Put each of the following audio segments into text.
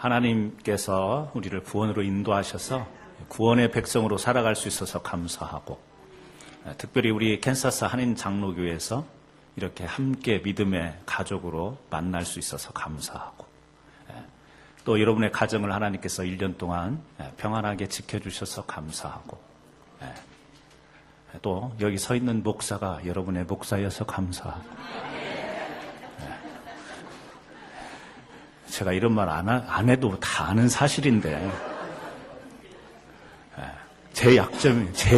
하나님께서 우리를 구원으로 인도하셔서 구원의 백성으로 살아갈 수 있어서 감사하고, 특별히 우리 캔사스 한인 장로교회에서 이렇게 함께 믿음의 가족으로 만날 수 있어서 감사하고, 또 여러분의 가정을 하나님께서 1년 동안 평안하게 지켜주셔서 감사하고, 또 여기 서 있는 목사가 여러분의 목사여서 감사하고, 제가 이런 말 안 해도 다 아는 사실인데, 제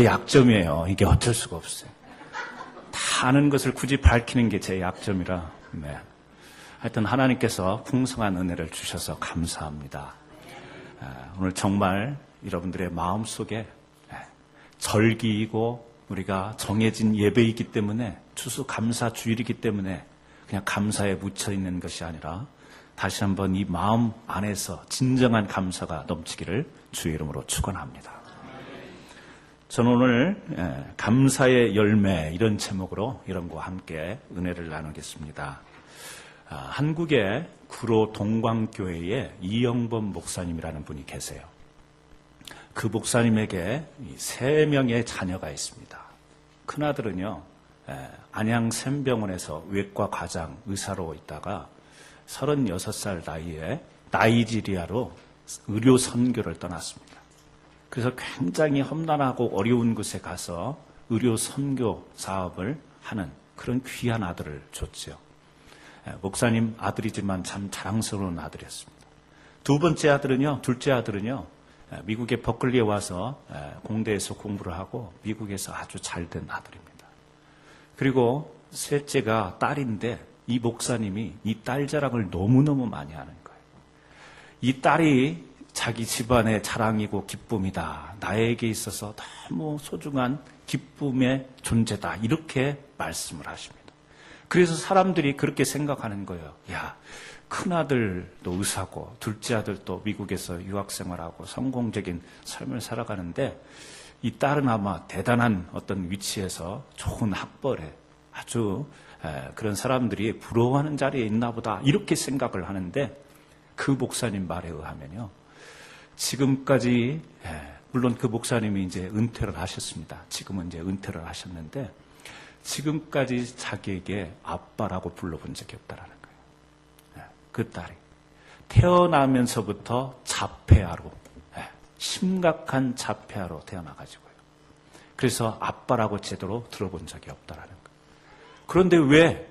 약점이에요. 이게 어쩔 수가 없어요. 다 아는 것을 굳이 밝히는 게 제 약점이라, 하여튼 하나님께서 풍성한 은혜를 주셔서 감사합니다. 오늘 정말 여러분들의 마음속에 절기이고 우리가 정해진 예배이기 때문에, 추수감사 주일이기 때문에 그냥 감사에 묻혀 있는 것이 아니라 다시 한번 이 마음 안에서 진정한 감사가 넘치기를 주의 이름으로 축원합니다. 저는 오늘 감사의 열매, 이런 제목으로 여러분과 함께 은혜를 나누겠습니다. 한국의 구로 동광교회에 이영범 목사님이라는 분이 계세요. 그 목사님에게 3명의 자녀가 있습니다. 큰아들은요, 안양 샘병원에서 외과 과장 의사로 있다가 36살 나이에 나이지리아로 의료 선교를 떠났습니다. 그래서 굉장히 험난하고 어려운 곳에 가서 의료 선교 사업을 하는 그런 귀한 아들을 줬죠. 목사님 아들이지만 참 자랑스러운 아들이었습니다. 둘째 아들은요, 미국의 버클리에 와서 공대에서 공부를 하고 미국에서 아주 잘된 아들입니다. 그리고 셋째가 딸인데, 이 목사님이 이 딸 자랑을 너무너무 많이 하는 거예요. 이 딸이 자기 집안의 자랑이고 기쁨이다, 나에게 있어서 너무 소중한 기쁨의 존재다, 이렇게 말씀을 하십니다. 그래서 사람들이 그렇게 생각하는 거예요. 야, 큰아들도 의사고 둘째 아들도 미국에서 유학생활하고 성공적인 삶을 살아가는데 이 딸은 아마 대단한 어떤 위치에서 좋은 학벌에 아주 그런 사람들이 부러워하는 자리에 있나 보다, 이렇게 생각을 하는데, 그 목사님 말에 의하면요, 지금까지, 물론 그 목사님이 이제 은퇴를 하셨습니다. 지금은 이제 은퇴를 하셨는데, 지금까지 자기에게 아빠라고 불러본 적이 없다라는 거예요. 그 딸이 태어나면서부터 자폐아로, 심각한 자폐아로 태어나가지고요. 그래서 아빠라고 제대로 들어본 적이 없다라는 거예요. 그런데 왜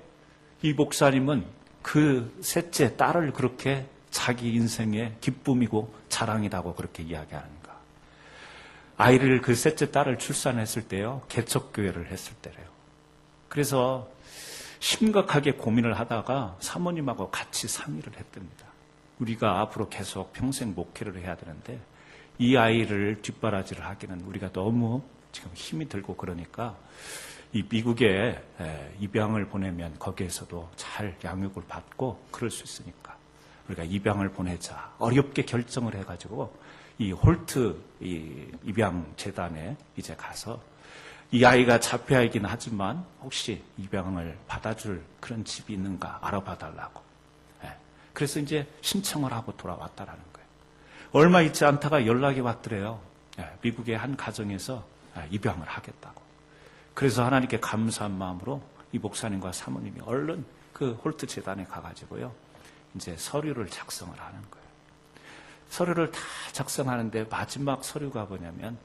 이 목사님은 그 셋째 딸을 그렇게 자기 인생의 기쁨이고 자랑이라고 그렇게 이야기하는가? 아이를, 그 셋째 딸을 출산했을 때요, 개척교회를 했을 때래요. 그래서 심각하게 고민을 하다가 사모님하고 같이 상의를 했답니다. 우리가 앞으로 계속 평생 목회를 해야 되는데 이 아이를 뒷바라지를 하기는 우리가 너무 지금 힘이 들고, 그러니까 이 미국에 입양을 보내면 거기에서도 잘 양육을 받고 그럴 수 있으니까 우리가 입양을 보내자, 어렵게 결정을 해가지고 이 홀트 입양 재단에 이제 가서, 이 아이가 자폐아이긴 하지만 혹시 입양을 받아줄 그런 집이 있는가 알아봐달라고. 그래서 이제 신청을 하고 돌아왔다라는 거예요. 얼마 있지 않다가 연락이 왔더래요. 미국의 한 가정에서 입양을 하겠다고. 그래서 하나님께 감사한 마음으로 이 목사님과 사모님이 얼른 그 홀트 재단에 가가지고요, 이제 서류를 작성을 하는 거예요. 서류를 다 작성하는데 마지막 서류가 뭐냐면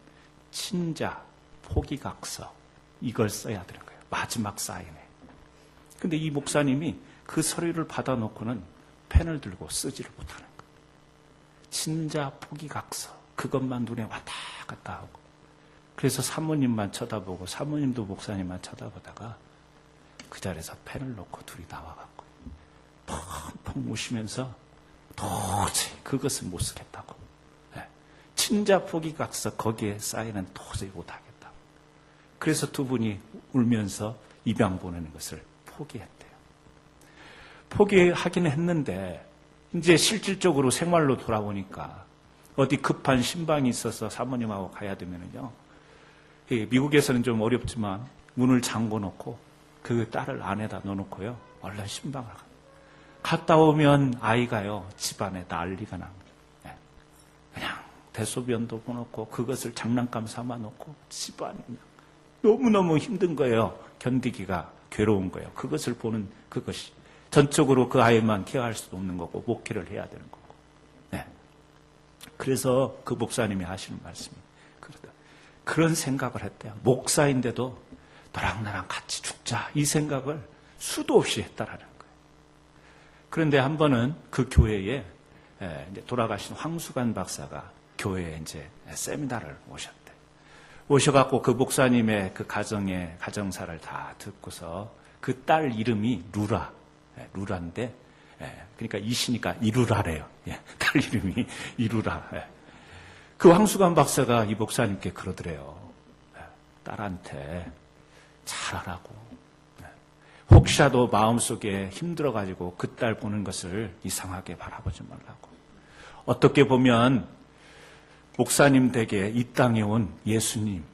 친자 포기각서, 이걸 써야 되는 거예요. 마지막 사인에. 근데 이 목사님이 그 서류를 받아놓고는 펜을 들고 쓰지를 못하는 거예요. 친자 포기각서, 그것만 눈에 왔다 갔다 하고. 그래서 사모님만 쳐다보고 사모님도 목사님만 쳐다보다가 그 자리에서 펜을 놓고 둘이 나와갖고 펑펑 우시면서 도저히 그것은 못 쓰겠다고. 친자 포기각서 거기에 사인은 도저히 못하겠다고. 그래서 두 분이 울면서 입양 보내는 것을 포기했대요. 포기하긴 했는데 이제 실질적으로 생활로 돌아오니까 어디 급한 신방이 있어서 사모님하고 가야 되면은요, 미국에서는 좀 어렵지만 문을 잠궈 놓고 그 딸을 안에다 넣어놓고요, 얼른 신방을 갔다 오면 아이가요, 집안에 난리가 납니다. 대소변도 보놓고 그것을 장난감 삼아 놓고 집안이 너무너무 힘든 거예요. 견디기가 괴로운 거예요. 그것을 보는 그것이 전적으로 그 아이만 케어할 수도 없는 거고 목회를 해야 되는 거고. 네. 그래서 그 목사님이 하시는 말씀이 그런 생각을 했대요. 목사인데도 너랑 나랑 같이 죽자 이 생각을 수도 없이 했다라는 거예요. 그런데 한 번은 그 교회에 이제 돌아가신 황수관 박사가 교회에 이제 세미나를 오셨대. 오셔갖고 그 목사님의 그 가정사를 다 듣고서 그 딸 이름이 루라인데, 그러니까 이시니까 이루라래요. 딸 이름이 이루라. 그 황수관 박사가 이 목사님께 그러더래요. 딸한테 잘하라고. 혹시라도 마음속에 힘들어가지고 그 딸 보는 것을 이상하게 바라보지 말라고. 어떻게 보면 목사님 댁에 이 땅에 온 예수님,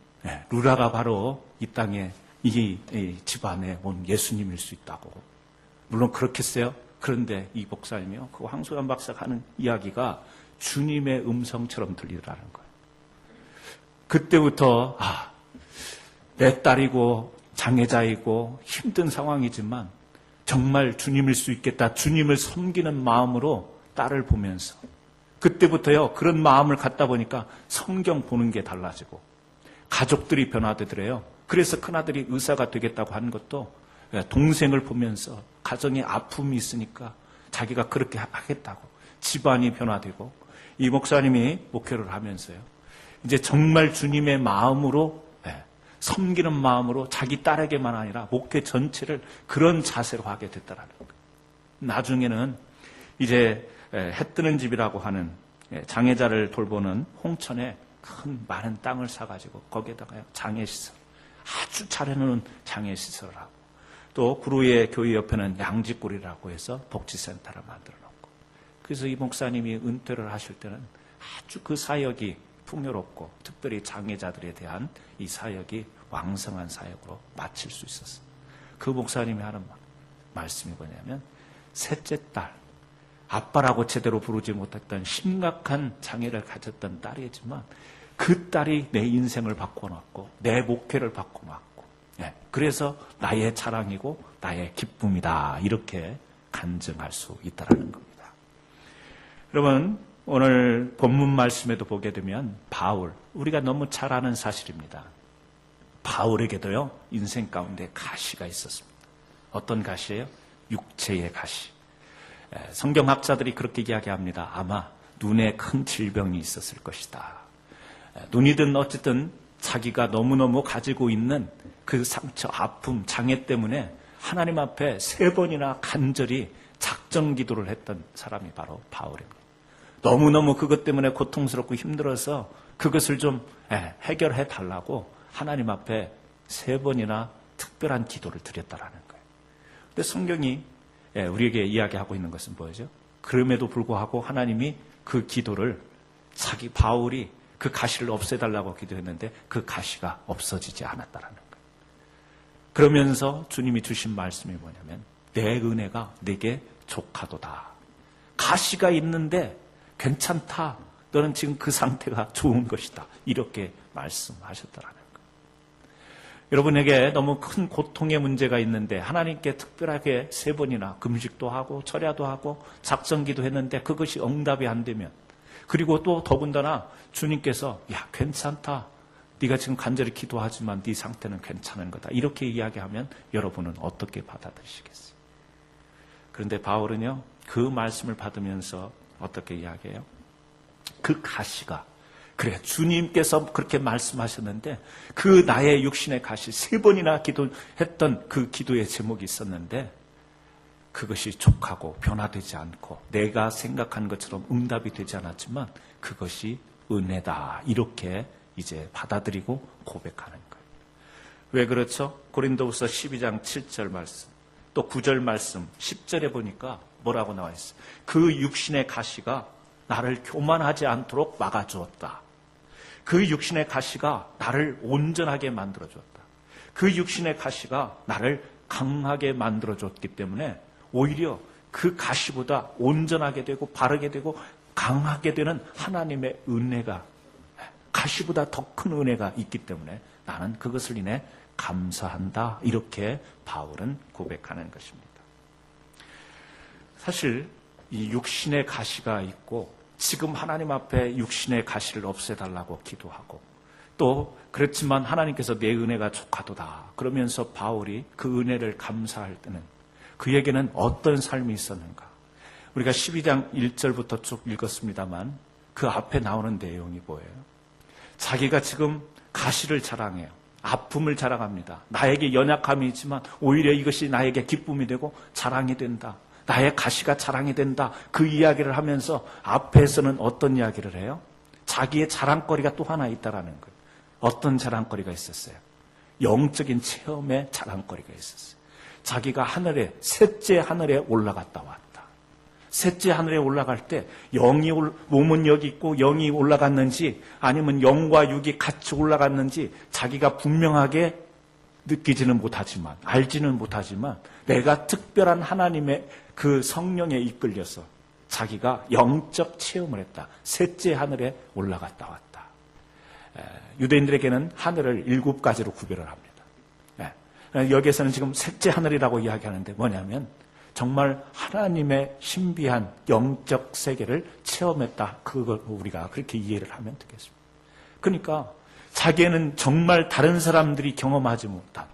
루라가 바로 이 땅에 이 집안에 온 예수님일 수 있다고. 물론 그렇겠어요. 그런데 이 목사님이요, 그 황수관 박사가 하는 이야기가 주님의 음성처럼 들리더라는 거예요. 그때부터 내 딸이고 장애자이고 힘든 상황이지만 정말 주님일 수 있겠다. 주님을 섬기는 마음으로 딸을 보면서 그때부터요, 그런 마음을 갖다 보니까 성경 보는 게 달라지고 가족들이 변화되더래요. 그래서 큰아들이 의사가 되겠다고 하는 것도 동생을 보면서 가정에 아픔이 있으니까 자기가 그렇게 하겠다고 집안이 변화되고, 이 목사님이 목회를 하면서요, 이제 정말 주님의 마음으로 섬기는 마음으로 자기 딸에게만 아니라 목회 전체를 그런 자세로 하게 됐다라는 거예요. 나중에는 이제 해 뜨는 집이라고 하는 장애자를 돌보는 홍천에 큰 많은 땅을 사가지고 거기에다가 장애시설, 아주 잘 해놓은 장애시설을 하고, 또 구루의 교회 옆에는 양지골이라고 해서 복지센터를 만들어 놓고, 그래서 이 목사님이 은퇴를 하실 때는 아주 그 사역이 풍요롭고 특별히 장애자들에 대한 이 사역이 왕성한 사역으로 마칠 수 있었어요. 그 목사님이 하는 말씀이 뭐냐면, 셋째 딸, 아빠라고 제대로 부르지 못했던 심각한 장애를 가졌던 딸이지만 그 딸이 내 인생을 바꿔놨고 내 목회를 바꿔놨고, 그래서 나의 자랑이고 나의 기쁨이다, 이렇게 간증할 수 있다는 겁니다. 여러분, 오늘 본문 말씀에도 보게 되면 바울, 우리가 너무 잘 아는 사실입니다. 바울에게도요, 인생 가운데 가시가 있었습니다. 어떤 가시예요? 육체의 가시. 성경학자들이 그렇게 이야기합니다. 아마 눈에 큰 질병이 있었을 것이다. 눈이든 어쨌든 자기가 너무너무 가지고 있는 그 상처, 아픔, 장애 때문에 하나님 앞에 3번이나 간절히 작정 기도를 했던 사람이 바로 바울입니다. 너무너무 그것 때문에 고통스럽고 힘들어서 그것을 좀 해결해 달라고 하나님 앞에 3번이나 특별한 기도를 드렸다라는 거예요. 근데 성경이 우리에게 이야기하고 있는 것은 뭐죠? 그럼에도 불구하고 하나님이 그 기도를, 자기 바울이 그 가시를 없애달라고 기도했는데 그 가시가 없어지지 않았다라는 거예요. 그러면서 주님이 주신 말씀이 뭐냐면, 내 은혜가 내게 족하도다. 가시가 있는데 괜찮다. 너는 지금 그 상태가 좋은 것이다. 이렇게 말씀하셨다라는 거예요. 여러분에게 너무 큰 고통의 문제가 있는데 하나님께 특별하게 3번이나 금식도 하고 철야도 하고 작정기도 했는데 그것이 응답이 안 되면, 그리고 또 더군다나 주님께서 야, 괜찮다. 네가 지금 간절히 기도하지만 네 상태는 괜찮은 거다, 이렇게 이야기하면 여러분은 어떻게 받아들이시겠어요? 그런데 바울은요, 그 말씀을 받으면서 어떻게 이야기해요? 그 가시가, 그래, 주님께서 그렇게 말씀하셨는데 그 나의 육신의 가시 3번이나 기도했던 그 기도의 제목이 있었는데 그것이 족하고 변화되지 않고 내가 생각한 것처럼 응답이 되지 않았지만 그것이 은혜다, 이렇게 이제 받아들이고 고백하는 거예요. 왜 그렇죠? 고린도후서 12장 7절 말씀, 또 9절 말씀, 10절에 보니까 뭐라고 나와 있어요? 그 육신의 가시가 나를 교만하지 않도록 막아주었다. 그 육신의 가시가 나를 온전하게 만들어줬다. 그 육신의 가시가 나를 강하게 만들어줬기 때문에 오히려 그 가시보다 온전하게 되고 바르게 되고 강하게 되는 하나님의 은혜가, 가시보다 더 큰 은혜가 있기 때문에 나는 그것을 인해 감사한다. 이렇게 바울은 고백하는 것입니다. 사실 이 육신의 가시가 있고 지금 하나님 앞에 육신의 가시를 없애달라고 기도하고 또 그렇지만 하나님께서 내 은혜가 족하도다 그러면서 바울이 그 은혜를 감사할 때는 그에게는 어떤 삶이 있었는가? 우리가 12장 1절부터 쭉 읽었습니다만 그 앞에 나오는 내용이 뭐예요? 자기가 지금 가시를 자랑해요. 아픔을 자랑합니다. 나에게 연약함이 있지만 오히려 이것이 나에게 기쁨이 되고 자랑이 된다. 나의 가시가 자랑이 된다. 그 이야기를 하면서 앞에서는 어떤 이야기를 해요? 자기의 자랑거리가 또 하나 있다라는 거예요. 어떤 자랑거리가 있었어요? 영적인 체험의 자랑거리가 있었어요. 자기가 하늘에, 셋째 하늘에 올라갔다 왔다. 셋째 하늘에 올라갈 때 몸은 여기 있고 영이 올라갔는지 아니면 영과 육이 같이 올라갔는지 자기가 분명하게 느끼지는 못하지만 알지는 못하지만 내가 특별한 하나님의 그 성령에 이끌려서 자기가 영적 체험을 했다. 셋째 하늘에 올라갔다 왔다. 유대인들에게는 하늘을 7가지로 구별을 합니다. 여기에서는 지금 셋째 하늘이라고 이야기하는데 뭐냐면 정말 하나님의 신비한 영적 세계를 체험했다. 그걸 우리가 그렇게 이해를 하면 되겠습니다. 그러니까 자기에는 정말 다른 사람들이 경험하지 못한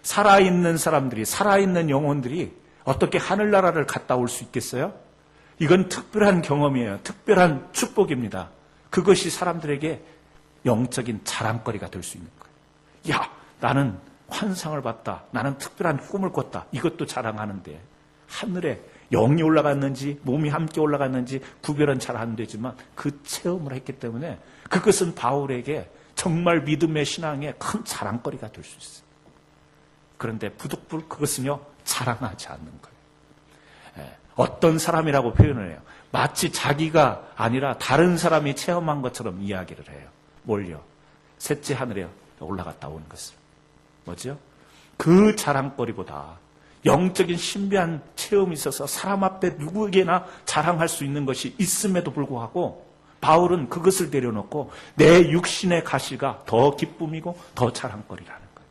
살아있는 사람들이, 살아있는 영혼들이 어떻게 하늘나라를 갔다 올 수 있겠어요? 이건 특별한 경험이에요. 특별한 축복입니다. 그것이 사람들에게 영적인 자랑거리가 될 수 있는 거예요. 야, 나는 환상을 봤다. 나는 특별한 꿈을 꿨다. 이것도 자랑하는데 하늘에 영이 올라갔는지 몸이 함께 올라갔는지 구별은 잘 안 되지만 그 체험을 했기 때문에 그것은 바울에게 정말 믿음의 신앙의 큰 자랑거리가 될 수 있어요. 그런데 부득불 그것은요 자랑하지 않는 거예요. 어떤 사람이라고 표현을 해요. 마치 자기가 아니라 다른 사람이 체험한 것처럼 이야기를 해요. 뭘요? 셋째 하늘에 올라갔다 온 것을. 뭐죠? 그 자랑거리보다 영적인 신비한 체험이 있어서 사람 앞에 누구에게나 자랑할 수 있는 것이 있음에도 불구하고 바울은 그것을 내려놓고 내 육신의 가시가 더 기쁨이고 더 자랑거리라는 거예요.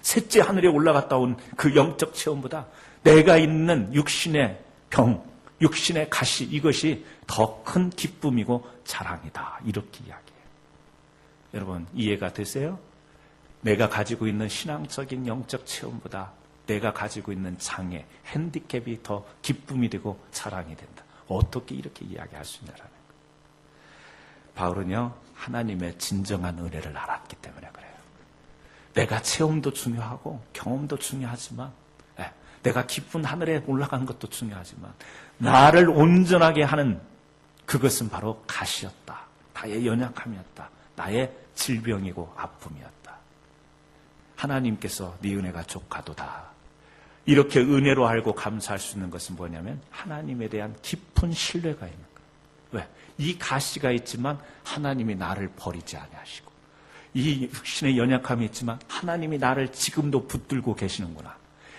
셋째 하늘에 올라갔다 온 그 영적 체험보다 내가 있는 육신의 병, 육신의 가시 이것이 더 큰 기쁨이고 자랑이다. 이렇게 이야기해요. 여러분 이해가 되세요? 내가 가지고 있는 신앙적인 영적 체험보다 내가 가지고 있는 장애, 핸디캡이 더 기쁨이 되고 자랑이 된다. 어떻게 이렇게 이야기할 수 있냐라는 거예요. 바울은요, 하나님의 진정한 은혜를 알았기 때문에 그래요. 내가 체험도 중요하고 경험도 중요하지만 내가 기쁜 하늘에 올라가는 것도 중요하지만 나를 온전하게 하는 그것은 바로 가시였다. 나의 연약함이었다. 나의 질병이고 아픔이었다. 하나님께서 네 은혜가 족하도다. 이렇게 은혜로 알고 감사할 수 있는 것은 뭐냐면 하나님에 대한 깊은 신뢰가 있는 거예요. 왜? 이 가시가 있지만 하나님이 나를 버리지 아니하시고 이 육신의 연약함이 있지만 하나님이 나를 지금도 붙들고 계시는구나.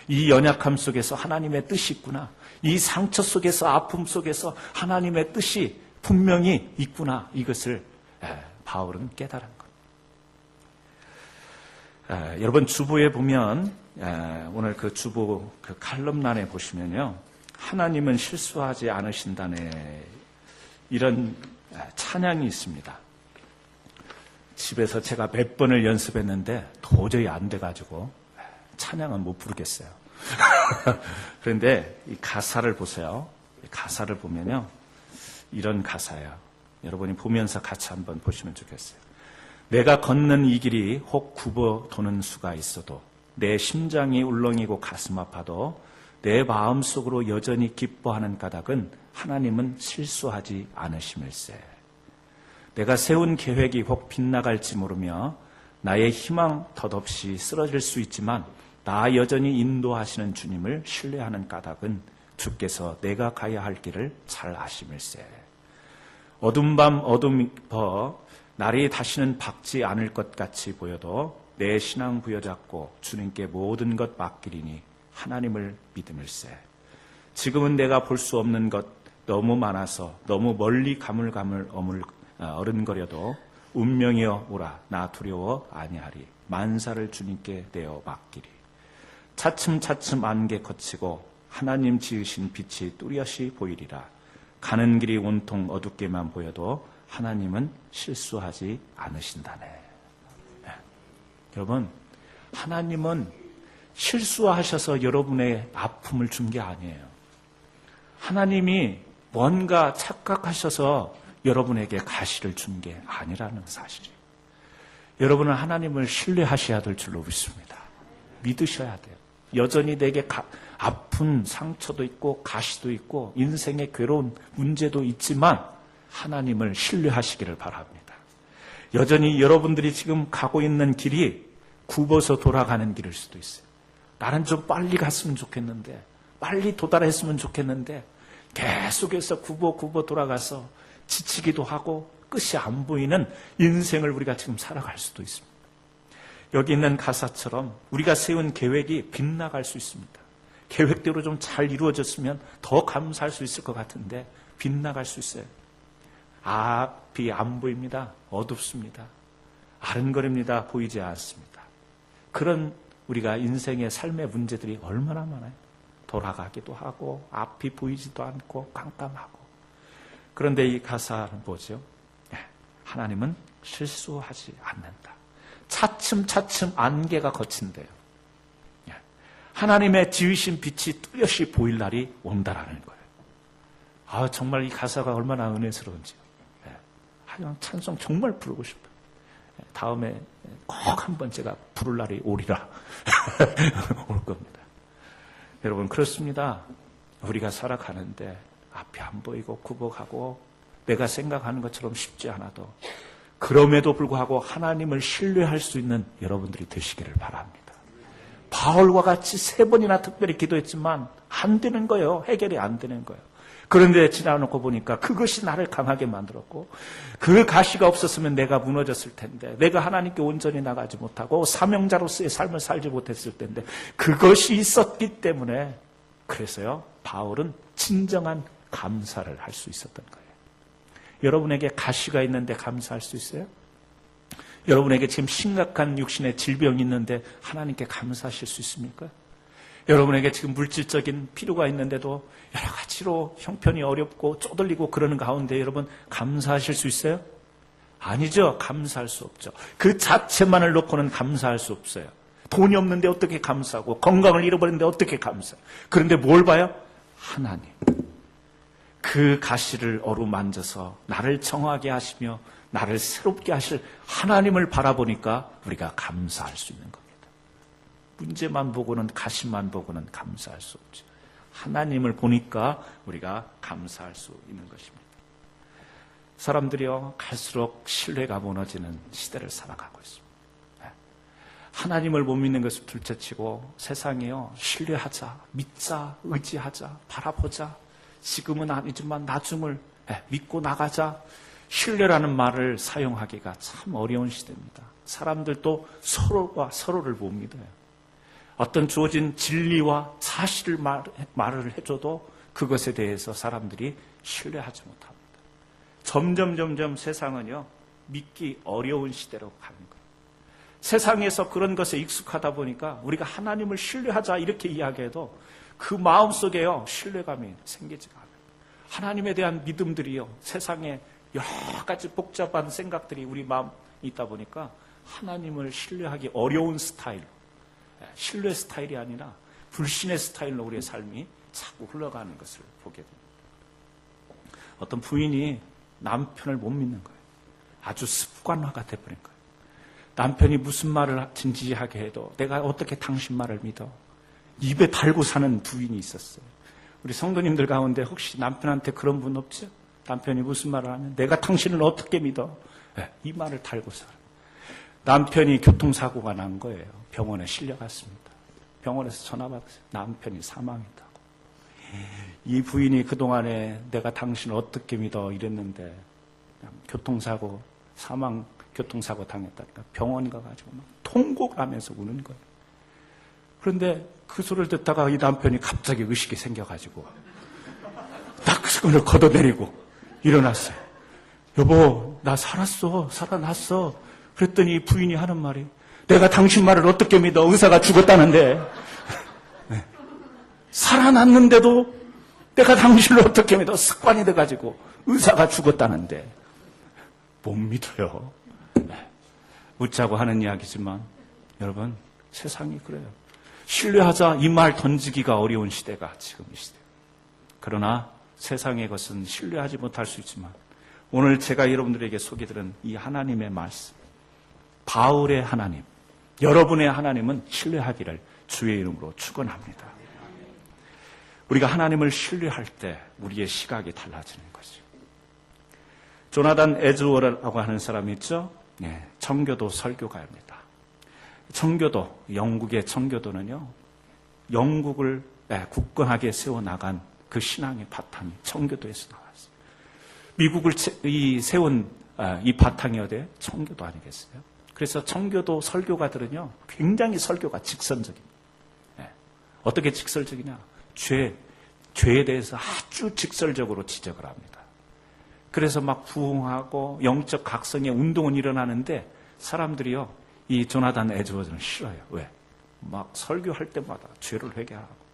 이 연약함 속에서 하나님의 뜻이 있구나. 이 상처 속에서 아픔 속에서 하나님의 뜻이 분명히 있구나. 이것을 바울은 깨달은 거예요. 여러분 주보에 보면 오늘 그 주보 그 칼럼란에 보시면요. 하나님은 실수하지 않으신다네. 이런 찬양이 있습니다. 집에서 제가 몇 번을 연습했는데 도저히 안 돼가지고 찬양은 못 부르겠어요. 그런데 이 가사를 보세요. 가사를 보면요. 이런 가사예요. 여러분이 보면서 같이 한번 보시면 좋겠어요. 내가 걷는 이 길이 혹 굽어 도는 수가 있어도 내 심장이 울렁이고 가슴 아파도 내 마음속으로 여전히 기뻐하는 까닭은 하나님은 실수하지 않으심일세. 내가 세운 계획이 혹 빗나갈지 모르며 나의 희망 덧없이 쓰러질 수 있지만 나 여전히 인도하시는 주님을 신뢰하는 까닭은 주께서 내가 가야 할 길을 잘 아심일세. 어둠 밤 어둠이 깊어 날이 다시는 밝지 않을 것 같이 보여도 내 신앙 부여잡고 주님께 모든 것 맡기리니 하나님을 믿음일세. 지금은 내가 볼 수 없는 것, 너무 많아서 너무 멀리 어른거려도 운명이여 오라 나 두려워 아니하리 만사를 주님께 내어 맡기리. 차츰차츰 안개 거치고 하나님 지으신 빛이 뚜렷이 보이리라. 가는 길이 온통 어둡게만 보여도 하나님은 실수하지 않으신다네. 네. 여러분, 하나님은 실수하셔서 여러분의 아픔을 준 게 아니에요. 하나님이 뭔가 착각하셔서 여러분에게 가시를 준 게 아니라는 사실이에요. 여러분은 하나님을 신뢰하셔야 될 줄로 믿습니다. 믿으셔야 돼요. 여전히 내게 아픈 상처도 있고 가시도 있고 인생의 괴로운 문제도 있지만 하나님을 신뢰하시기를 바랍니다. 여전히 여러분들이 지금 가고 있는 길이 굽어서 돌아가는 길일 수도 있어요. 나는 좀 빨리 갔으면 좋겠는데, 빨리 도달했으면 좋겠는데 계속해서 굽어 돌아가서 지치기도 하고 끝이 안 보이는 인생을 우리가 지금 살아갈 수도 있습니다. 여기 있는 가사처럼 우리가 세운 계획이 빗나갈 수 있습니다. 계획대로 좀 잘 이루어졌으면 더 감사할 수 있을 것 같은데 빗나갈 수 있어요. 앞이 안 보입니다. 어둡습니다. 아른거립니다. 보이지 않습니다. 그런 우리가 인생의 삶의 문제들이 얼마나 많아요. 돌아가기도 하고 앞이 보이지도 않고 깜깜하고. 그런데 이 가사는 뭐죠? 하나님은 실수하지 않는다. 차츰차츰 안개가 거친대요. 하나님의 지으신 빛이 뚜렷이 보일 날이 온다라는 거예요. 정말 이 가사가 얼마나 은혜스러운지요. 하여간 찬송 정말 부르고 싶어요. 다음에 꼭 한번 제가 부를 날이 오리라. 올 겁니다. 여러분, 그렇습니다. 우리가 살아가는데 앞이 안 보이고 굽어가고 내가 생각하는 것처럼 쉽지 않아도 그럼에도 불구하고 하나님을 신뢰할 수 있는 여러분들이 되시기를 바랍니다. 바울과 같이 3번이나 특별히 기도했지만 안 되는 거예요. 해결이 안 되는 거예요. 그런데 지나놓고 보니까 그것이 나를 강하게 만들었고 그 가시가 없었으면 내가 무너졌을 텐데 내가 하나님께 온전히 나가지 못하고 사명자로서의 삶을 살지 못했을 텐데 그것이 있었기 때문에 그래서요 바울은 진정한 감사를 할 수 있었던 거예요. 여러분에게 가시가 있는데 감사할 수 있어요? 여러분에게 지금 심각한 육신의 질병이 있는데 하나님께 감사하실 수 있습니까? 여러분에게 지금 물질적인 필요가 있는데도 여러 가지로 형편이 어렵고 쪼들리고 그러는 가운데 여러분 감사하실 수 있어요? 아니죠. 감사할 수 없죠. 그 자체만을 놓고는 감사할 수 없어요. 돈이 없는데 어떻게 감사하고 건강을 잃어버렸는데 어떻게 감사해요? 그런데 뭘 봐요? 하나님. 그 가시를 어루만져서 나를 청하게 하시며 나를 새롭게 하실 하나님을 바라보니까 우리가 감사할 수 있는 겁니다. 문제만 보고는 가시만 보고는 감사할 수 없죠. 하나님을 보니까 우리가 감사할 수 있는 것입니다. 사람들이요 갈수록 신뢰가 무너지는 시대를 살아가고 있습니다. 하나님을 못 믿는 것을 둘째치고 세상에요 신뢰하자, 믿자, 의지하자, 바라보자. 지금은 아니지만 나중을 믿고 나가자. 신뢰라는 말을 사용하기가 참 어려운 시대입니다. 사람들도 서로가 서로를 못 믿어요. 어떤 주어진 진리와 사실을 말을 해줘도 그것에 대해서 사람들이 신뢰하지 못합니다. 점점 세상은요 믿기 어려운 시대로 가는 거예요. 세상에서 그런 것에 익숙하다 보니까 우리가 하나님을 신뢰하자 이렇게 이야기해도 그 마음속에요 신뢰감이 생기지가 않아요. 하나님에 대한 믿음들이요 세상에 여러 가지 복잡한 생각들이 우리 마음에 있다 보니까 하나님을 신뢰하기 어려운 스타일, 신뢰 스타일이 아니라 불신의 스타일로 우리의 삶이 자꾸 흘러가는 것을 보게 됩니다. 어떤 부인이 남편을 못 믿는 거예요. 아주 습관화가 돼버린 거예요. 남편이 무슨 말을 진지하게 해도 내가 어떻게 당신 말을 믿어? 입에 달고 사는 부인이 있었어요. 우리 성도님들 가운데 혹시 남편한테 그런 분 없죠? 남편이 무슨 말을 하면 내가 당신을 어떻게 믿어? 이 말을 달고 살아요. 남편이 교통사고가 난 거예요. 병원에 실려갔습니다. 병원에서 전화 받았어요. 남편이 사망했다고. 이 부인이 그동안에 내가 당신을 어떻게 믿어 이랬는데 교통사고 당했다니까 병원 가가지고 막 통곡을 하면서 우는 거예요. 그런데 그 소리를 듣다가 이 남편이 갑자기 의식이 생겨가지고 딱 차근을 걷어내리고 일어났어요. 여보, 나 살았어. 살아났어. 그랬더니 부인이 하는 말이, 내가 당신 말을 어떻게 믿어? 의사가 죽었다는데. 네. 살아났는데도 내가 당신을 어떻게 믿어? 습관이 돼가지고 의사가 죽었다는데. 못 믿어요. 네. 웃자고 하는 이야기지만 여러분, 세상이 그래요. 신뢰하자 이 말 던지기가 어려운 시대가 지금 이 시대. 그러나 세상의 것은 신뢰하지 못할 수 있지만 오늘 제가 여러분들에게 소개드린 이 하나님의 말씀, 바울의 하나님, 여러분의 하나님은 신뢰하기를 주의 이름으로 축원합니다. 우리가 하나님을 신뢰할 때 우리의 시각이 달라지는 거죠. 조나단 에즈워라고 하는 사람이 있죠. 네, 청교도 설교가입니다. 청교도, 영국의 청교도는요, 영국을 굳건하게 세워나간 그 신앙의 바탕이 청교도에서 나왔어요. 미국을 세운 이 바탕이 어디에? 청교도 아니겠어요? 그래서 청교도 설교가들은요, 굉장히 설교가 직선적입니다. 네. 어떻게 직설적이냐? 죄에 대해서 아주 직설적으로 지적을 합니다. 그래서 막 부흥하고 영적 각성의 운동은 일어나는데 사람들이요, 이 조나단 에즈워드는 싫어요. 왜? 막 설교할 때마다 죄를 회개하고,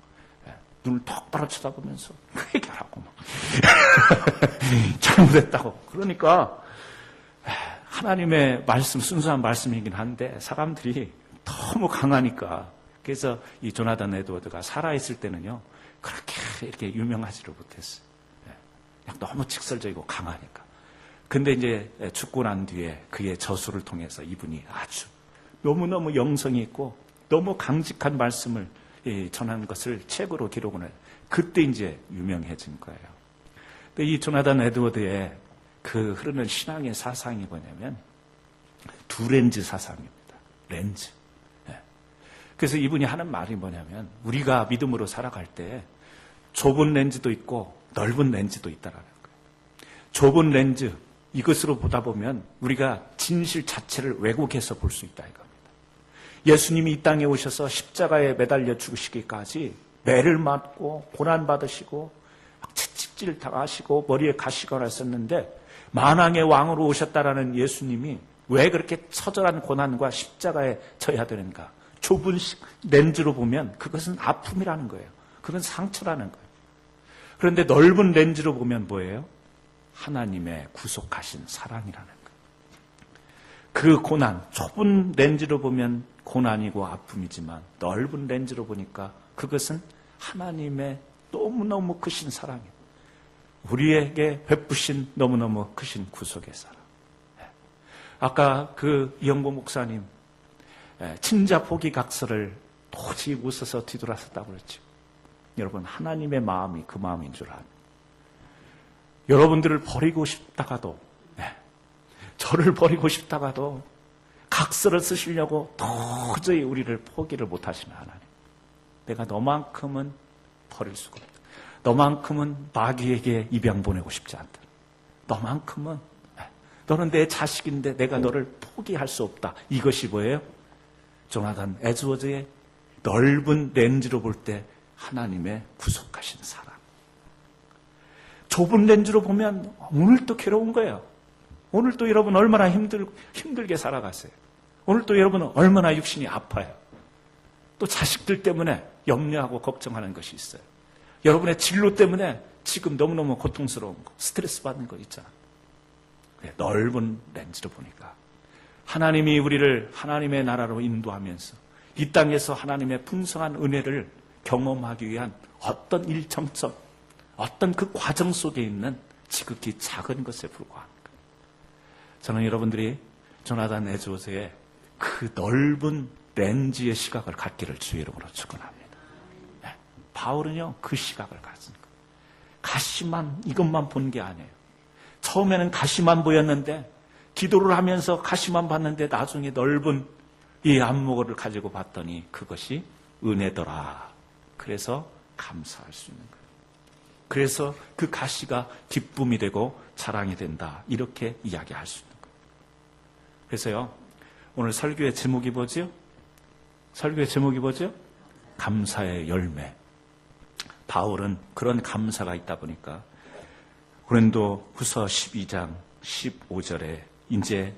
눈을 똑바로 쳐다보면서 회개하고 막 잘못했다고. 그러니까 하나님의 말씀, 순수한 말씀이긴 한데 사람들이 너무 강하니까. 그래서 이 조나단 에드워드가 살아있을 때는요, 그렇게 이렇게 유명하지를 못했어요. 그냥 너무 직설적이고 강하니까. 근데 이제 죽고 난 뒤에 그의 저수를 통해서 이분이 아주 너무너무 영성이 있고 너무 강직한 말씀을 전하는 것을 책으로 기록을 해요. 그때 이제 유명해진 거예요. 근데 이 조나단 에드워드의 그 흐르는 신앙의 사상이 뭐냐면 두 렌즈 사상입니다. 렌즈. 그래서 이분이 하는 말이 뭐냐면 우리가 믿음으로 살아갈 때 좁은 렌즈도 있고 넓은 렌즈도 있다라는 거예요. 좁은 렌즈, 이것으로 보다 보면 우리가 진실 자체를 왜곡해서 볼 수 있다 이겁니다. 예수님이 이 땅에 오셔서 십자가에 매달려 죽으시기까지 매를 맞고 고난받으시고 채찍질 당하시고 머리에 가시거나 했었는데 만왕의 왕으로 오셨다라는 예수님이 왜 그렇게 처절한 고난과 십자가에 져야 되는가? 좁은 렌즈로 보면 그것은 아픔이라는 거예요. 그건 상처라는 거예요. 그런데 넓은 렌즈로 보면 뭐예요? 하나님의 구속하신 사랑이라는 거예요. 그 고난, 좁은 렌즈로 보면 고난이고 아픔이지만 넓은 렌즈로 보니까 그것은 하나님의 너무너무 크신 사랑이에요. 우리에게 베푸신 너무너무 크신 구속의 사랑. 아까 그 이영보 목사님 친자 포기 각서를 도저히 못 써서 뒤돌아섰다고 그랬죠. 여러분, 하나님의 마음이 그 마음인 줄 압니다. 여러분들을 버리고 싶다가도, 저를 버리고 싶다가도 각서를 쓰시려고 도저히 우리를 포기를 못 하시는 하나님. 내가 너만큼은 버릴 수가 없다. 너만큼은 마귀에게 입양 보내고 싶지 않다. 너만큼은, 너는 내 자식인데 내가 너를 포기할 수 없다. 이것이 뭐예요? 조나단 에즈워드의 넓은 렌즈로 볼 때 하나님의 구속하신 사랑. 좁은 렌즈로 보면 오늘도 괴로운 거예요. 오늘도 여러분 얼마나 힘들게 살아가세요. 오늘도 여러분은 얼마나 육신이 아파요. 또 자식들 때문에 염려하고 걱정하는 것이 있어요. 여러분의 진로 때문에 지금 너무너무 고통스러운 거, 스트레스 받는 거 있잖아요. 넓은 렌즈로 보니까 하나님이 우리를 하나님의 나라로 인도하면서 이 땅에서 하나님의 풍성한 은혜를 경험하기 위한 어떤 일정점, 어떤 그 과정 속에 있는 지극히 작은 것에 불과한 거예요. 저는 여러분들이 조나단 에즈워드의 그 넓은 렌즈의 시각을 갖기를 주의 이름으로 축원합니다. 바울은요, 그 시각을 가진 거예요. 가시만, 이것만 본 게 아니에요. 처음에는 가시만 보였는데 기도를 하면서 가시만 봤는데 나중에 넓은 이 안목을 가지고 봤더니 그것이 은혜더라. 그래서 감사할 수 있는 거예요. 그래서 그 가시가 기쁨이 되고 자랑이 된다. 이렇게 이야기할 수 있는 거예요. 그래서요, 오늘 설교의 제목이 뭐죠? 설교의 제목이 뭐죠? 감사의 열매. 바울은 그런 감사가 있다 보니까 고린도후서 12장 15절에 이제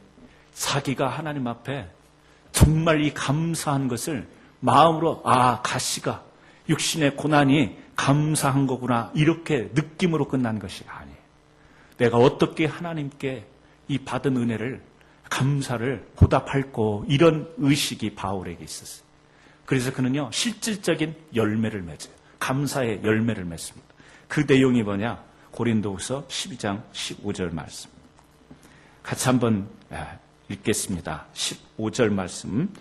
자기가 하나님 앞에 정말 이 감사한 것을 마음으로 가시가 육신의 고난이 감사한 거구나 이렇게 느낌으로 끝난 것이 아니에요. 내가 어떻게 하나님께 이 받은 은혜를 감사를 보답할고 이런 의식이 바울에게 있었어요. 그래서 그는요 실질적인 열매를 맺어요. 감사의 열매를 맺습니다. 그 내용이 뭐냐? 고린도후서 12장 15절 말씀. 같이 한번 읽겠습니다. 15절 말씀.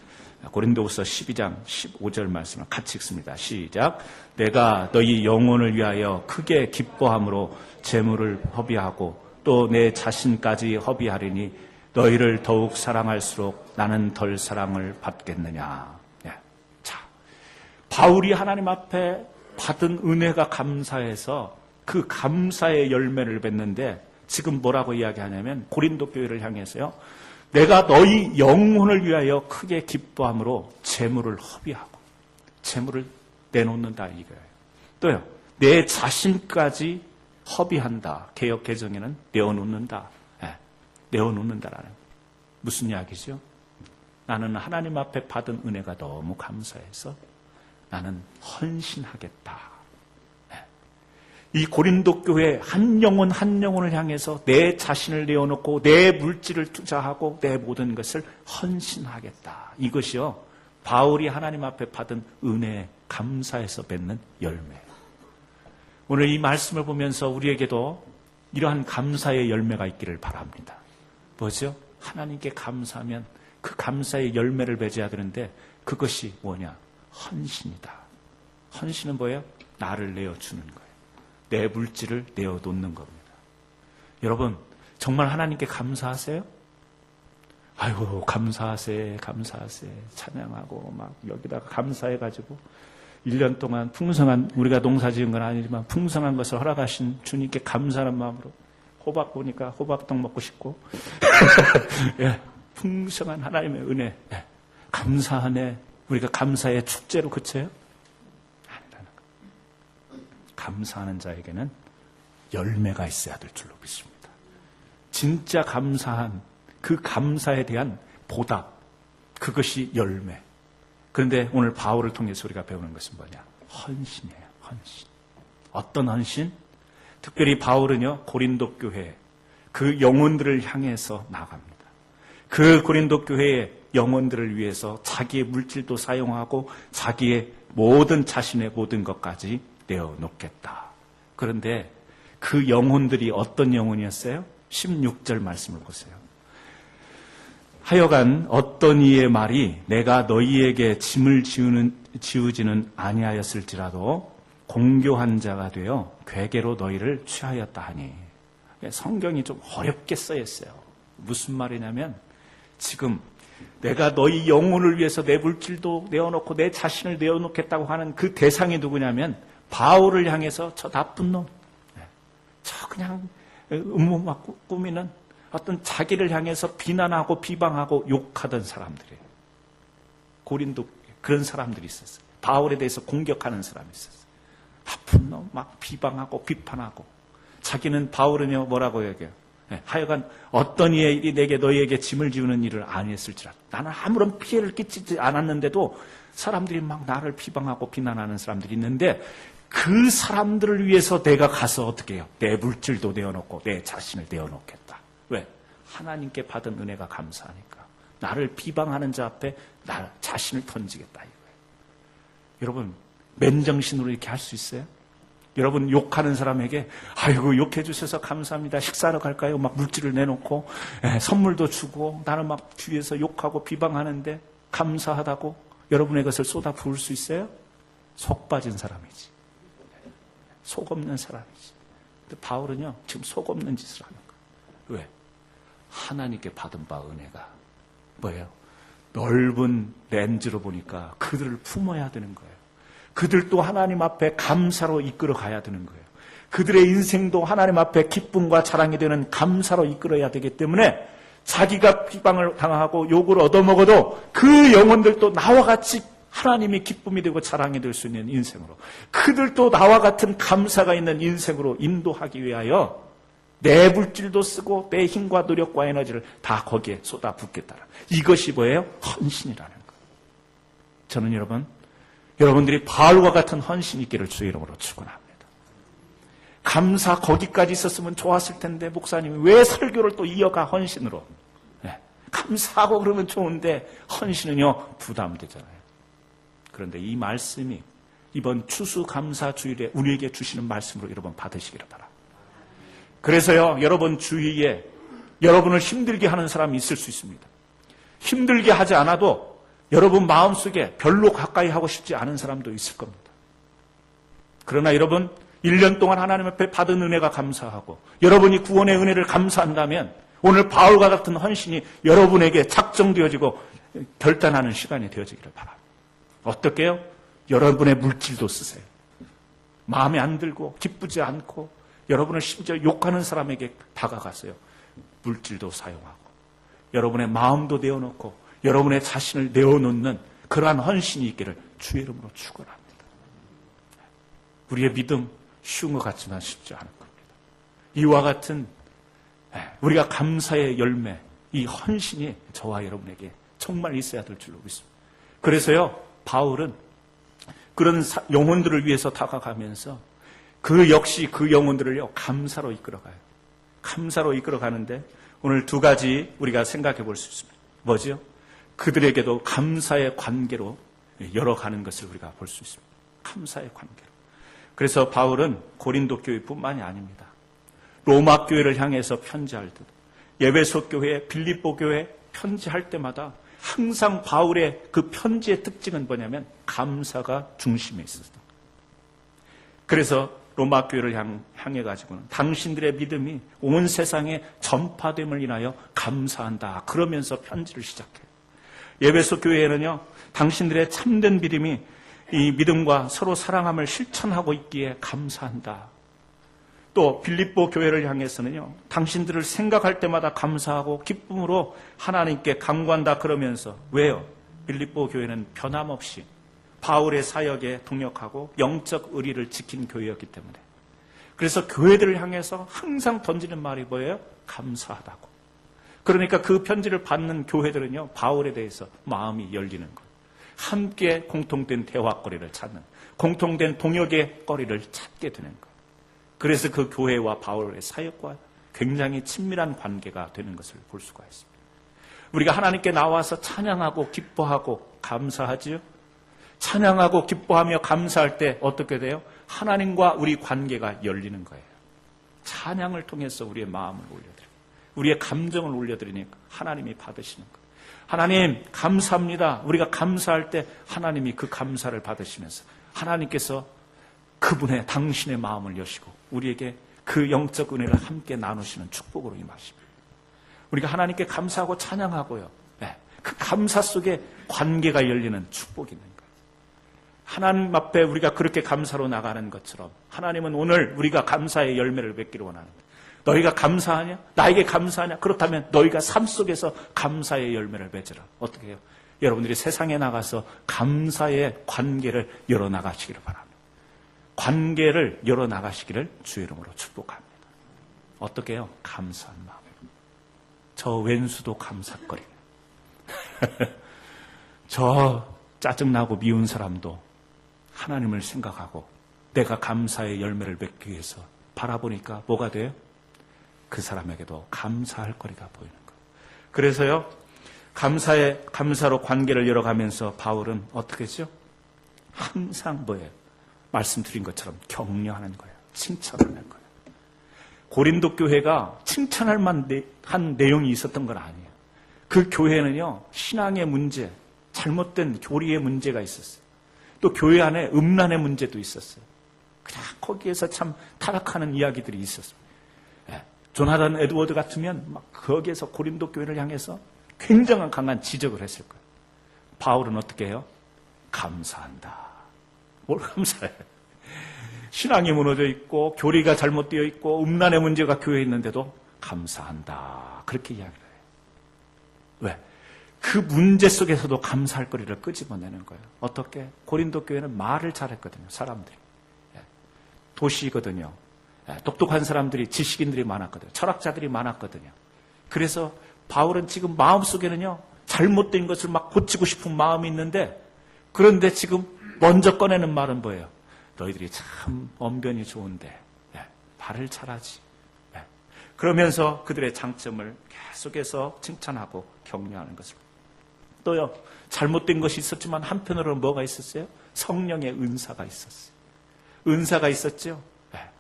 고린도후서 12장 15절 말씀을 같이 읽습니다. 시작. 내가 너희 영혼을 위하여 크게 기뻐함으로 재물을 허비하고 또 내 자신까지 허비하리니 너희를 더욱 사랑할수록 나는 덜 사랑을 받겠느냐. 자, 바울이 하나님 앞에 받은 은혜가 감사해서 그 감사의 열매를 맺는데 지금 뭐라고 이야기하냐면 고린도 교회를 향해서요. 내가 너희 영혼을 위하여 크게 기뻐함으로 재물을 허비하고 재물을 내놓는다 이거예요. 또요. 내 자신까지 허비한다. 개역 개정에는 내어놓는다. 내어놓는다라는 무슨 이야기죠? 나는 하나님 앞에 받은 은혜가 너무 감사해서 나는 헌신하겠다. 이 고린도 교회 한 영혼 한 영혼을 향해서 내 자신을 내어놓고 내 물질을 투자하고 내 모든 것을 헌신하겠다. 이것이요 바울이 하나님 앞에 받은 은혜에 감사해서 맺는 열매. 오늘 이 말씀을 보면서 우리에게도 이러한 감사의 열매가 있기를 바랍니다. 뭐죠? 하나님께 감사하면 그 감사의 열매를 맺어야 되는데 그것이 뭐냐? 헌신이다. 헌신은 뭐예요? 나를 내어주는 거예요. 내 물질을 내어놓는 겁니다. 여러분 정말 하나님께 감사하세요? 아이고 감사하세 찬양하고 막 여기다가 감사해가지고 1년 동안 풍성한 우리가 농사 지은 건 아니지만 풍성한 것을 허락하신 주님께 감사하는 마음으로 호박 보니까 호박떡 먹고 싶고 예, 풍성한 하나님의 은혜 감사하네. 우리가 감사의 축제로 그쳐요? 감사하는 자에게는 열매가 있어야 될 줄로 믿습니다. 진짜 감사한 그 감사에 대한 보답, 그것이 열매. 그런데 오늘 바울을 통해서 우리가 배우는 것은 뭐냐? 헌신이에요. 헌신. 어떤 헌신? 특별히 바울은요 고린도 교회 그 영혼들을 향해서 나갑니다. 그 고린도 교회의 영혼들을 위해서 자기의 물질도 사용하고 자기의 모든 자신의 모든 것까지 내어놓겠다. 그런데 그 영혼들이 어떤 영혼이었어요? 16절 말씀을 보세요. 하여간 어떤 이의 말이 내가 너희에게 짐을 지우지는 아니하였을지라도 공교한 자가 되어 괴계로 너희를 취하였다 하니. 성경이 좀 어렵게 써있어요. 무슨 말이냐면 지금 내가 너희 영혼을 위해서 내 물질도 내어놓고 내 자신을 내어놓겠다고 하는 그 대상이 누구냐면 바울을 향해서 저 나쁜 놈, 저 그냥 음모막 꾸미는 어떤 자기를 향해서 비난하고 비방하고 욕하던 사람들이에요. 고린도 그런 사람들이 있었어요. 바울에 대해서 공격하는 사람이 있었어요. 나쁜 놈 막 비방하고 비판하고 자기는 바울은요 뭐라고 얘기해요? 하여간 어떤 이의 일이 내게 너희에게 짐을 지우는 일을 아니했을지라. 나는 아무런 피해를 끼치지 않았는데도 사람들이 막 나를 비방하고 비난하는 사람들이 있는데 그 사람들을 위해서 내가 가서 어떻게 해요? 내 물질도 내어놓고 내 자신을 내어놓겠다. 왜? 하나님께 받은 은혜가 감사하니까. 나를 비방하는 자 앞에 나 자신을 던지겠다 이거예요. 여러분 맨정신으로 이렇게 할 수 있어요? 여러분 욕하는 사람에게 아이고 욕해 주셔서 감사합니다. 식사하러 갈까요? 막 물질을 내놓고 선물도 주고 나는 막 뒤에서 욕하고 비방하는데 감사하다고 여러분의 것을 쏟아 부을 수 있어요? 속 빠진 사람이지. 속 없는 사람이지. 근데 바울은요 지금 속 없는 짓을 하는 거예요. 왜? 하나님께 받은 바 은혜가 뭐예요? 넓은 렌즈로 보니까 그들을 품어야 되는 거예요. 그들도 하나님 앞에 감사로 이끌어 가야 되는 거예요. 그들의 인생도 하나님 앞에 기쁨과 자랑이 되는 감사로 이끌어야 되기 때문에 자기가 비방을 당하고 욕을 얻어먹어도 그 영혼들도 나와 같이 하나님이 기쁨이 되고 자랑이 될 수 있는 인생으로, 그들도 나와 같은 감사가 있는 인생으로 인도하기 위하여 내 물질도 쓰고 내 힘과 노력과 에너지를 다 거기에 쏟아붓겠다. 이것이 뭐예요? 헌신이라는 거예요. 저는 여러분들이 바울과 같은 헌신이 있기를 주의 이름으로 축원합니다. 감사 거기까지 있었으면 좋았을 텐데 목사님이 왜 설교를 또 이어가 헌신으로. 네. 감사하고 그러면 좋은데 헌신은요 부담되잖아요. 그런데 이 말씀이 이번 추수감사주일에 우리에게 주시는 말씀으로 여러분 받으시기를 바랍니다. 그래서요 여러분 주위에 여러분을 힘들게 하는 사람이 있을 수 있습니다. 힘들게 하지 않아도 여러분 마음속에 별로 가까이 하고 싶지 않은 사람도 있을 겁니다. 그러나 여러분 1년 동안 하나님 앞에 받은 은혜가 감사하고 여러분이 구원의 은혜를 감사한다면 오늘 바울과 같은 헌신이 여러분에게 작정되어지고 결단하는 시간이 되어지기를 바랍니다. 어떻게 해요? 여러분의 물질도 쓰세요. 마음에 안 들고 기쁘지 않고 여러분을 심지어 욕하는 사람에게 다가가세요. 물질도 사용하고 여러분의 마음도 내어놓고 여러분의 자신을 내어놓는 그러한 헌신이 있기를 주의 이름으로 축원합니다. 우리의 믿음 쉬운 것 같지만 쉽지 않은 겁니다. 이와 같은 우리가 감사의 열매, 이 헌신이 저와 여러분에게 정말 있어야 될 줄로 믿습니다. 그래서요 바울은 그런 영혼들을 위해서 다가가면서 그 역시 그 영혼들을요 감사로 이끌어가요. 감사로 이끌어가는데 오늘 두 가지 우리가 생각해 볼 수 있습니다. 뭐죠? 그들에게도 감사의 관계로 열어가는 것을 우리가 볼 수 있습니다. 감사의 관계로. 그래서 바울은 고린도 교회뿐만이 아닙니다. 로마 교회를 향해서 편지할 때, 에베소 교회, 빌립보 교회 편지할 때마다 항상 바울의 그 편지의 특징은 뭐냐면 감사가 중심에 있었다. 그래서 로마 교회를 향해 가지고는 당신들의 믿음이 온 세상에 전파됨을 인하여 감사한다. 그러면서 편지를 시작해요. 에베소 교회에는요, 당신들의 참된 믿음이 이 믿음과 서로 사랑함을 실천하고 있기에 감사한다. 또 빌립보 교회를 향해서는요, 당신들을 생각할 때마다 감사하고 기쁨으로 하나님께 간구한다. 그러면서 왜요? 빌립보 교회는 변함없이 바울의 사역에 동역하고 영적 의리를 지킨 교회였기 때문에. 그래서 교회들을 향해서 항상 던지는 말이 뭐예요? 감사하다고. 그러니까 그 편지를 받는 교회들은요, 바울에 대해서 마음이 열리는 거예요. 함께 공통된 대화거리를 찾는, 공통된 동역의 거리를 찾게 되는 거예요. 그래서 그 교회와 바울의 사역과 굉장히 친밀한 관계가 되는 것을 볼 수가 있습니다. 우리가 하나님께 나와서 찬양하고 기뻐하고 감사하지요? 찬양하고 기뻐하며 감사할 때 어떻게 돼요? 하나님과 우리 관계가 열리는 거예요. 찬양을 통해서 우리의 마음을 올려드리고 우리의 감정을 올려드리니까 하나님이 받으시는 거예요. 하나님 감사합니다. 우리가 감사할 때 하나님이 그 감사를 받으시면서 하나님께서 그분의 당신의 마음을 여시고 우리에게 그 영적 은혜를 함께 나누시는 축복으로 임하십니다. 우리가 하나님께 감사하고 찬양하고요. 그 감사 속에 관계가 열리는 축복이 있는 거예요. 하나님 앞에 우리가 그렇게 감사로 나가는 것처럼 하나님은 오늘 우리가 감사의 열매를 맺기를 원하는데 너희가 감사하냐? 나에게 감사하냐? 그렇다면 너희가 삶 속에서 감사의 열매를 맺으라. 어떻게 해요? 여러분들이 세상에 나가서 감사의 관계를 열어나가시기를 바랍니다. 관계를 열어나가시기를 주의 이름으로 축복합니다. 어떻게 해요? 감사한 마음. 저 왼수도 감사거리네. 저 짜증나고 미운 사람도 하나님을 생각하고 내가 감사의 열매를 맺기 위해서 바라보니까 뭐가 돼요? 그 사람에게도 감사할 거리가 보이는 거예요. 그래서요, 감사로 관계를 열어가면서 바울은 어떻게 했죠? 항상 뭐예요? 말씀드린 것처럼 격려하는 거예요. 칭찬하는 거예요. 고린도 교회가 칭찬할 만한 내용이 있었던 건 아니에요. 그 교회는요, 신앙의 문제, 잘못된 교리의 문제가 있었어요. 또 교회 안에 음란의 문제도 있었어요. 그냥 거기에서 참 타락하는 이야기들이 있었어요. 조나단 에드워드 같으면 막 거기에서 고린도 교회를 향해서 굉장한 강한 지적을 했을 거예요. 바울은 어떻게 해요? 감사한다. 뭘 감사해? 신앙이 무너져 있고 교리가 잘못되어 있고 음란의 문제가 교회에 있는데도 감사한다. 그렇게 이야기를 해요. 왜? 그 문제 속에서도 감사할 거리를 끄집어내는 거예요. 어떻게? 고린도 교회는 말을 잘했거든요. 사람들이. 도시거든요. 똑똑한 사람들이, 지식인들이 많았거든요. 철학자들이 많았거든요. 그래서 바울은 지금 마음속에는요, 잘못된 것을 막 고치고 싶은 마음이 있는데, 그런데 지금 먼저 꺼내는 말은 뭐예요? 너희들이 참 언변이 좋은데 발을 차라지. 그러면서 그들의 장점을 계속해서 칭찬하고 격려하는 것을. 또요, 잘못된 것이 있었지만 한편으로는 뭐가 있었어요? 성령의 은사가 있었어요. 은사가 있었죠.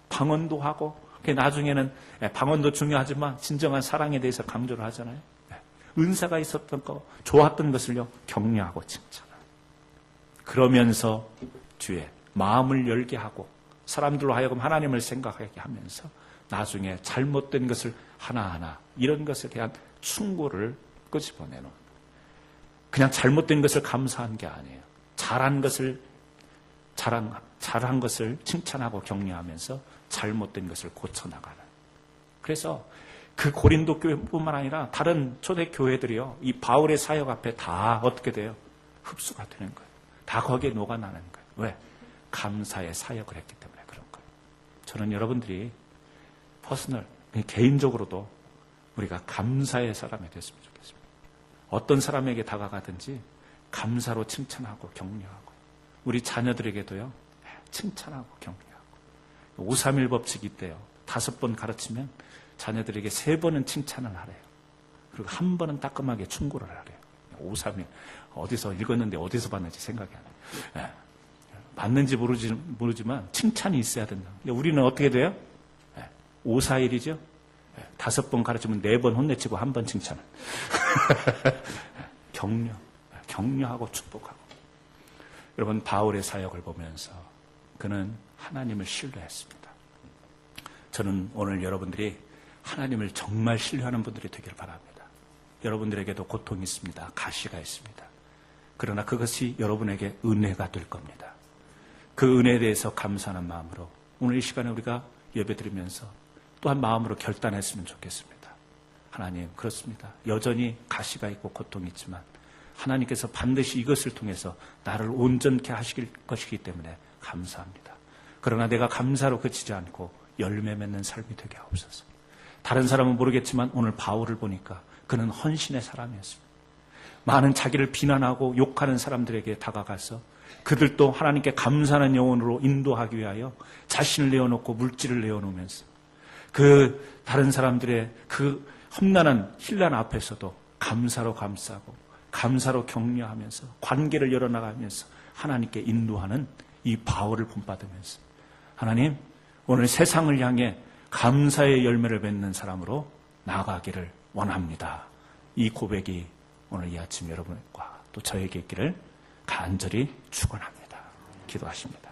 방언도 하고, 나중에는 방언도 중요하지만 진정한 사랑에 대해서 강조를 하잖아요. 은사가 있었던 거, 좋았던 것을요, 격려하고 칭찬하고. 그러면서 뒤에 마음을 열게 하고 사람들로 하여금 하나님을 생각하게 하면서 나중에 잘못된 것을 하나하나 이런 것에 대한 충고를 끄집어내는, 그냥 잘못된 것을 감사한 게 아니에요. 잘한 것을 칭찬하고 격려하면서 잘못된 것을 고쳐나가는. 그래서 그 고린도 교회뿐만 아니라 다른 초대 교회들이요, 이 바울의 사역 앞에 다 어떻게 돼요? 흡수가 되는 거예요. 다 거기에 녹아나는 거예요. 왜? 감사의 사역을 했기 때문에 그런 거예요. 저는 여러분들이 퍼스널, 개인적으로도 우리가 감사의 사람이 됐으면 좋겠습니다. 어떤 사람에게 다가가든지 감사로 칭찬하고 격려하고, 우리 자녀들에게도요, 칭찬하고 격려하고. 531 법칙이 있대요. 5번 가르치면 자녀들에게 3번은 칭찬을 하래요. 그리고 1번은 따끔하게 충고를 하래요. 531 어디서 읽었는데 어디서 봤는지 생각이 안 나요. 맞는지 모르지만 칭찬이 있어야 된다. 우리는 어떻게 돼요? 541이죠. 5번 가르치면 4번 혼내치고 1번 칭찬을. 격려하고 축복하고. 여러분, 바울의 사역을 보면서 그는 하나님을 신뢰했습니다. 저는 오늘 여러분들이 하나님을 정말 신뢰하는 분들이 되길 바랍니다. 여러분들에게도 고통이 있습니다. 가시가 있습니다. 그러나 그것이 여러분에게 은혜가 될 겁니다. 그 은혜에 대해서 감사하는 마음으로 오늘 이 시간에 우리가 예배드리면서 또한 마음으로 결단했으면 좋겠습니다. 하나님, 그렇습니다. 여전히 가시가 있고 고통이 있지만 하나님께서 반드시 이것을 통해서 나를 온전케 하실 것이기 때문에 감사합니다. 그러나 내가 감사로 그치지 않고 열매 맺는 삶이 되게 하옵소서. 다른 사람은 모르겠지만 오늘 바울을 보니까 그는 헌신의 사람이었습니다. 많은 자기를 비난하고 욕하는 사람들에게 다가가서 그들도 하나님께 감사하는 영혼으로 인도하기 위하여 자신을 내어놓고 물질을 내어놓으면서 그 다른 사람들의 그 험난한 혼란 앞에서도 감사로 감싸고 감사로 격려하면서 관계를 열어나가면서 하나님께 인도하는 이 바울을 본받으면서 하나님, 오늘 세상을 향해 감사의 열매를 맺는 사람으로 나아가기를 원합니다. 이 고백이 오늘 이 아침 여러분과 또 저에게 있기를 간절히 축원합니다. 기도하십니다.